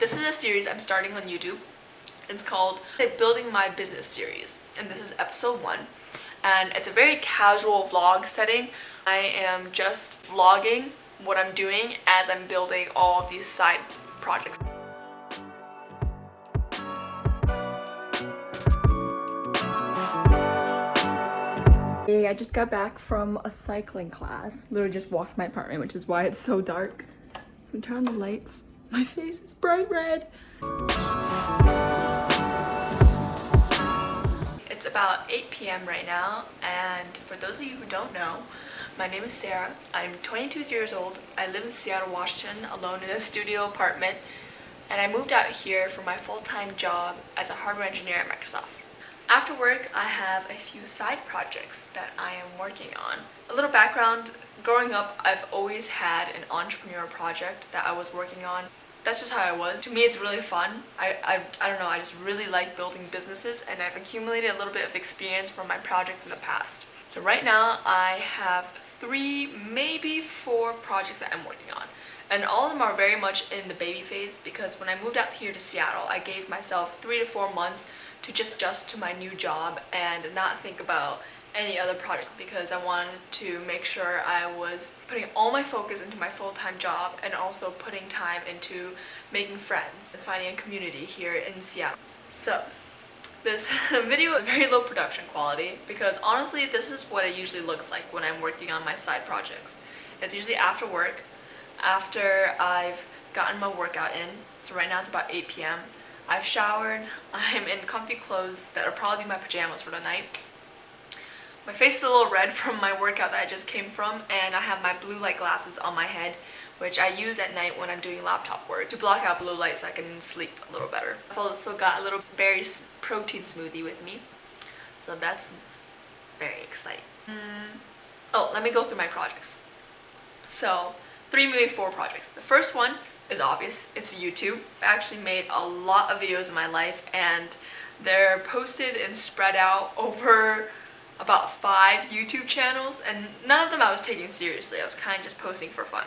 This is a series I'm starting on YouTube. It's called the Building My Business series, and this is episode 1. And it's a very casual vlog setting. I am just vlogging what I'm doing as I'm building all of these side projects. Hey, I just got back from a cycling class. Literally just walked to my apartment, which is why it's so dark. So turn on the lights. My face is bright red. It's about 8 p.m. right now, and for those of you who don't know, my name is Sarah. I'm 22 years old. I live in Seattle, Washington, alone in a studio apartment, and I moved out here for my full-time job as a hardware engineer at Microsoft. After work, I have a few side projects that I am working on. A little background, growing up, I've always had an entrepreneur project that I was working on. That's just how I was. To me, it's really fun. I don't know, I just really like building businesses, and I've accumulated a little bit of experience from my projects in the past. So right now, I have 3, maybe 4 projects that I'm working on. And all of them are very much in the baby phase, because when I moved out here to Seattle, I gave myself 3 to 4 months to just adjust to my new job and not think about any other projects, because I wanted to make sure I was putting all my focus into my full-time job and also putting time into making friends and finding a community here in Seattle. So this video is very low production quality because honestly this is what it usually looks like when I'm working on my side projects. It's usually after work, after I've gotten my workout in. So right now it's about 8 p.m. I've showered, I'm in comfy clothes that are probably my pajamas for the night. My face is a little red from my workout that I just came from, and I have my blue light glasses on my head, which I use at night when I'm doing laptop work to block out blue light so I can sleep a little better. I've also got a little berry protein smoothie with me, so that's very exciting. Oh, let me go through my projects. So 3, maybe 4 projects. The first one is obvious, it's YouTube. I actually made a lot of videos in my life, and they're posted and spread out over about 5 YouTube channels, and none of them I was taking seriously. I was kind of just posting for fun.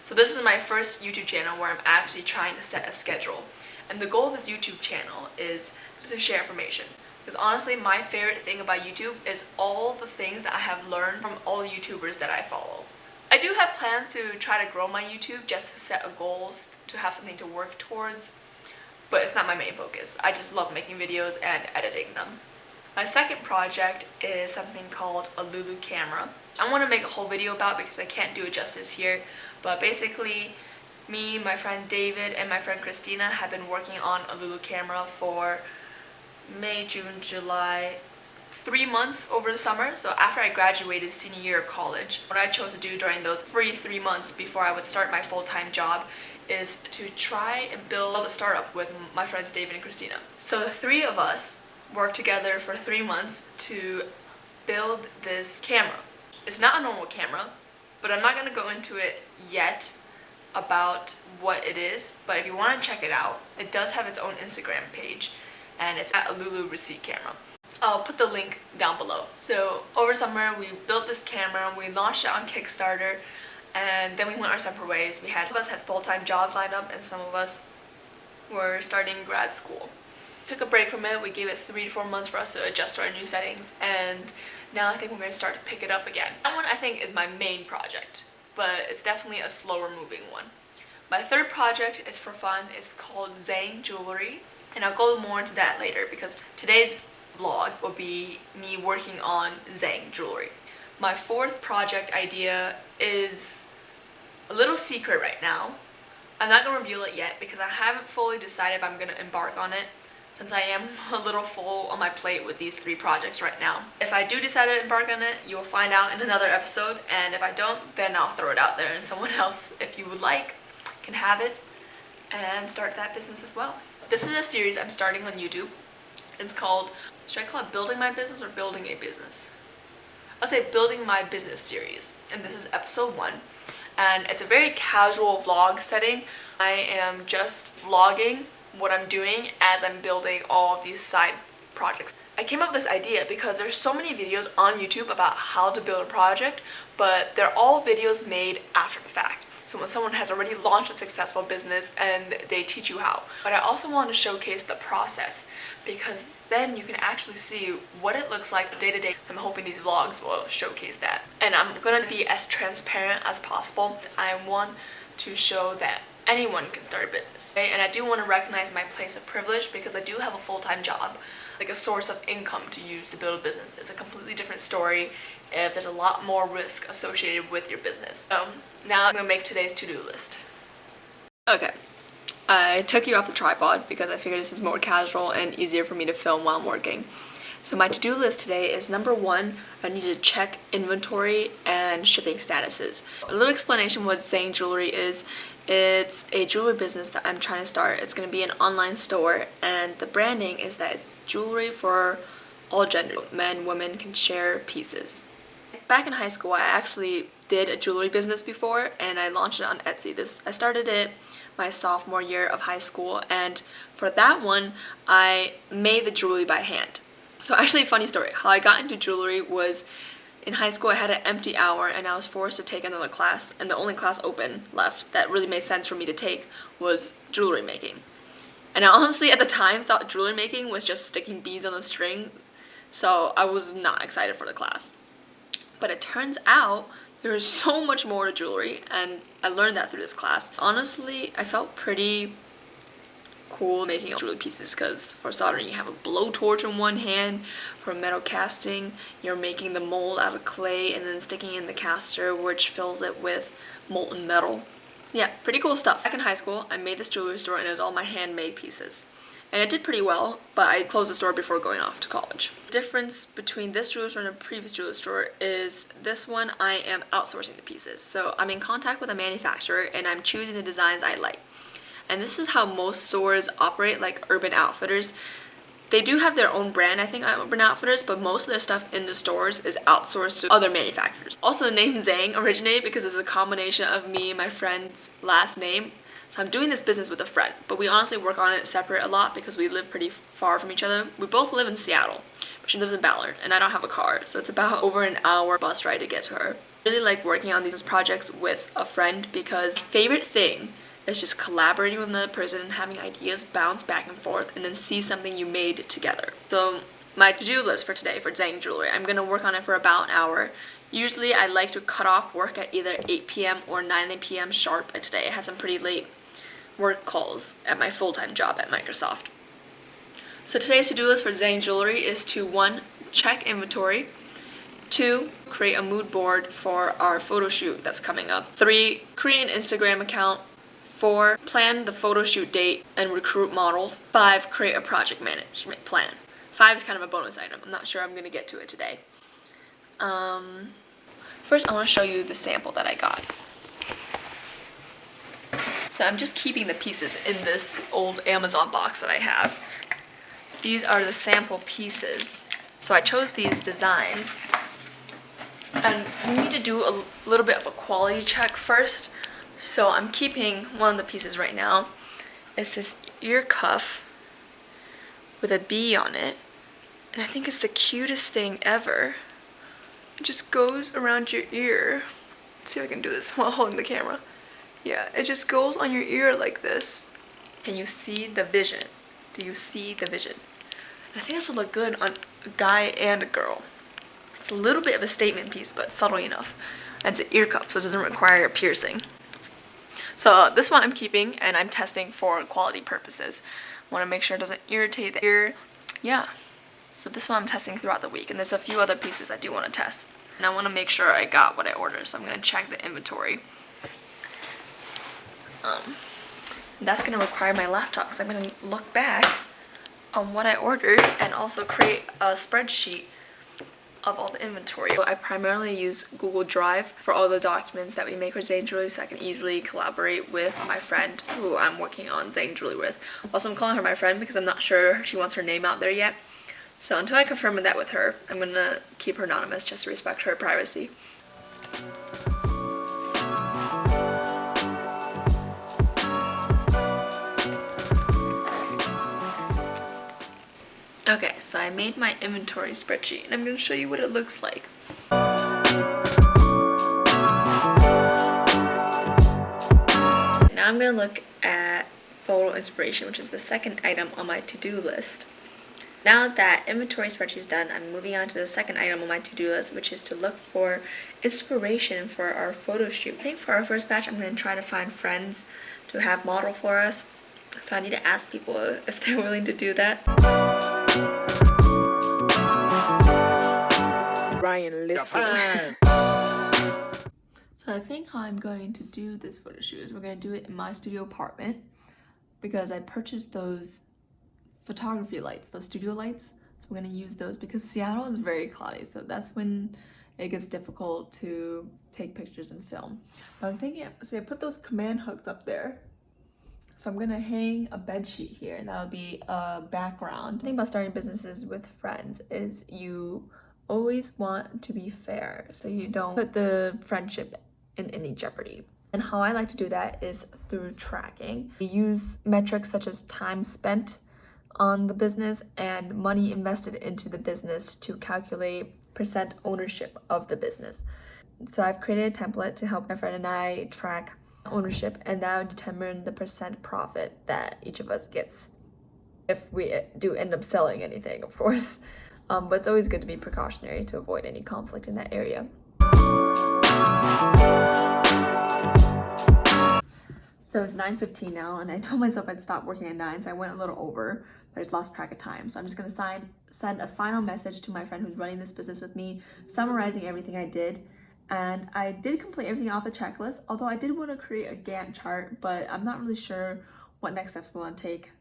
So this is my first YouTube channel where I'm actually trying to set a schedule. And the goal of this YouTube channel is to share information. Because honestly, my favorite thing about YouTube is all the things that I have learned from all the YouTubers that I follow. I do have plans to try to grow my YouTube just to set a goals, to have something to work towards, but it's not my main focus. I just love making videos and editing them. My second project is something called a Lulu camera. I want to make a whole video about it because I can't do it justice here, but basically me, my friend David, and my friend Christina have been working on a Lulu camera for May, June, July, 3 months over the summer. So after I graduated senior year of college, what I chose to do during those free 3 months before I would start my full-time job is to try and build a startup with my friends David and Christina. So the 3 of us worked together for 3 months to build this camera. It's not a normal camera, but I'm not going to go into it yet about what it is, but if you want to check it out, it does have its own Instagram page, and it's at a Lulu receipt camera. I'll put the link down below. So over summer we built this camera, we launched it on Kickstarter, and then we went our separate ways. Some of us had full-time jobs lined up, and some of us were starting grad school. Took a break from it. We gave it 3 to 4 months for us to adjust to our new settings, and now I think we're going to start to pick it up again. That one I think is my main project, but it's definitely a slower moving one. My third project is for fun. It's called Wang jewelry, and I'll go more into that later because today's vlog will be me working on Wang jewelry. My fourth project idea is a little secret right now. I'm not going to reveal it yet because I haven't fully decided if I'm going to embark on it, since I am a little full on my plate with these 3 projects right now. If I do decide to embark on it, you will find out in another episode, and if I don't, then I'll throw it out there and someone else, if you would like, can have it and start that business as well. This is a series I'm starting on YouTube. It's called, should I call it Building My Business or Building a Business? I'll say Building My Business series, and this is episode 1. And it's a very casual vlog setting. I am just vlogging what I'm doing as I'm building all of these side projects. I came up with this idea because there's so many videos on YouTube about how to build a project, but they're all videos made after the fact. So when someone has already launched a successful business and they teach you how. But I also want to showcase the process, because then you can actually see what it looks like day to day. So I'm hoping these vlogs will showcase that. And I'm gonna be as transparent as possible. I want to show that anyone can start a business, okay? And I do want to recognize my place of privilege, because I do have a full-time job, like a source of income to use to build a business. It's a completely different story if there's a lot more risk associated with your business. So now I'm gonna make today's to-do list. Okay, I took you off the tripod because I figured this is more casual and easier for me to film while I'm working. So my to-do list today is number 1, I need to check inventory and shipping statuses. A little explanation what Zang Jewelry is. It's a jewelry business that I'm trying to start. It's going to be an online store, and the branding is that it's jewelry for all genders. Men, women can share pieces. Back in high school, I actually did a jewelry business before, and I launched it on Etsy. I started it my sophomore year of high school, and for that one, I made the jewelry by hand. So actually, funny story, how I got into jewelry was in high school. I had an empty hour and I was forced to take another class, and the only class open left that really made sense for me to take was jewelry making. And I honestly at the time thought jewelry making was just sticking beads on a string, so I was not excited for the class. But it turns out there's so much more to jewelry, and I learned that through this class. Honestly, I felt pretty cool making jewelry pieces, because for soldering you have a blowtorch in one hand, for metal casting you're making the mold out of clay and then sticking in the caster, which fills it with molten metal. So yeah, pretty cool stuff. Back in high school, I made this jewelry store, and it was all my handmade pieces. And it did pretty well, but I closed the store before going off to college. The difference between this jewelry store and a previous jewelry store is this one I am outsourcing the pieces. So I'm in contact with a manufacturer and I'm choosing the designs I like. And this is how most stores operate, like Urban Outfitters. They do have their own brand, I think, at Urban Outfitters, but most of their stuff in the stores is outsourced to other manufacturers. Also, the name Zang originated because it's a combination of me and my friend's last name. So I'm doing this business with a friend, but we honestly work on it separate a lot because we live pretty far from each other. We both live in Seattle, but she lives in Bachelor, and I don't have a car, so it's about over an hour bus ride to get to her. I really like working on these projects with a friend, because my favorite thing is just collaborating with another person and having ideas bounce back and forth and then see something you made together. So my to-do list for today for Zang Jewelry, I'm going to work on it for about an hour. Usually I like to cut off work at either 8 p.m. or 9 p.m. sharp, and today I had some pretty late work calls at my full-time job at Microsoft. So today's to-do list for Zang Jewelry is to 1. Check inventory, 2. Create a mood board for our photo shoot that's coming up, 3. Create an Instagram account, 4. Plan the photo shoot date and recruit models, 5. Create a project management plan. 5 is kind of a bonus item. I'm not sure I'm going to get to it today. First I want to show you the sample that I got. So I'm just keeping the pieces in this old Amazon box that I have. These are the sample pieces. So I chose these designs. And we need to do a little bit of a quality check first. So I'm keeping one of the pieces right now. It's this ear cuff with a bee on it. And I think it's the cutest thing ever. It just goes around your ear. Let's see if I can do this while holding the camera. Yeah, it just goes on your ear like this. Can you see the vision? Do you see the vision? And I think this will look good on a guy and a girl. It's a little bit of a statement piece, but subtle enough. And it's an ear cuff, so it doesn't require a piercing. So this one I'm keeping, and I'm testing for quality purposes. I want to make sure it doesn't irritate the ear. Yeah. So this one I'm testing throughout the week, and there's a few other pieces I do want to test. And I want to make sure I got what I ordered, so I'm going to check the inventory. That's going to require my laptop, because I'm going to look back on what I ordered and also create a spreadsheet of all the inventory. So I primarily use Google Drive for all the documents that we make for Zang Jewelry, so I can easily collaborate with my friend who I'm working on Zang Jewelry with. Also, I'm calling her my friend because I'm not sure she wants her name out there yet. So until I confirm that with her, I'm going to keep her anonymous just to respect her privacy. Okay, so I made my inventory spreadsheet, and I'm going to show you what it looks like. I'm gonna look at photo inspiration, which is the second item on my to-do list. Now that inventory spreadsheet is done, I'm moving on to the second item on my to-do list, which is to look for inspiration for our photo shoot. I think for our first batch, I'm going to try to find friends to have model for us. So I need to ask people if they're willing to do that. Ryan, listen. So I think how I'm going to do this photo shoot is we're going to do it in my studio apartment because I purchased those photography lights, those studio lights. So we're going to use those because Seattle is very cloudy, so that's when it gets difficult to take pictures and film. But I'm thinking, so I put those command hooks up there. So I'm gonna hang a bed sheet here, and that'll be a background. The thing about starting businesses with friends is you always want to be fair, so you don't put the friendship in any jeopardy. And how I like to do that is through tracking. We use metrics such as time spent on the business and money invested into the business to calculate percent ownership of the business. So I've created a template to help my friend and I track ownership, and that would determine the percent profit that each of us gets if we do end up selling anything, of course. But it's always good to be precautionary to avoid any conflict in that area. So it's 9:15 now, and I told myself I'd stop working at 9, so I went a little over, but I just lost track of time. So I'm just gonna send a final message to my friend who's running this business with me, summarizing everything I did. And I did complete everything off the checklist, although I did want to create a Gantt chart, but I'm not really sure what next steps we want to take.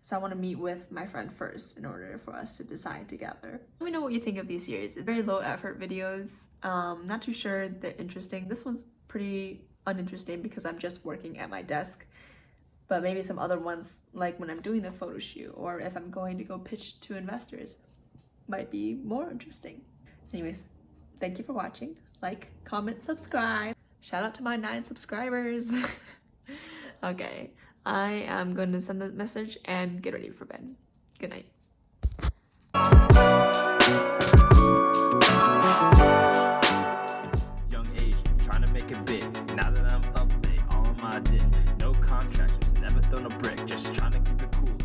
So I want to meet with my friend first in order for us to decide together. Let me know what you think of these series. It's very low effort videos. Not too sure they're interesting. This one's pretty uninteresting because I'm just working at my desk. But maybe some other ones, like when I'm doing the photo shoot or if I'm going to go pitch to investors, might be more interesting. Anyways, thank you for watching. Like, comment, subscribe. Shout out to my 9 subscribers. Okay, I am going to send the message and get ready for bed. Good night. Young age, trying to make it big. Now that I'm up, they all on my dick. No contractors, never thrown a brick. Just trying to keep it cool.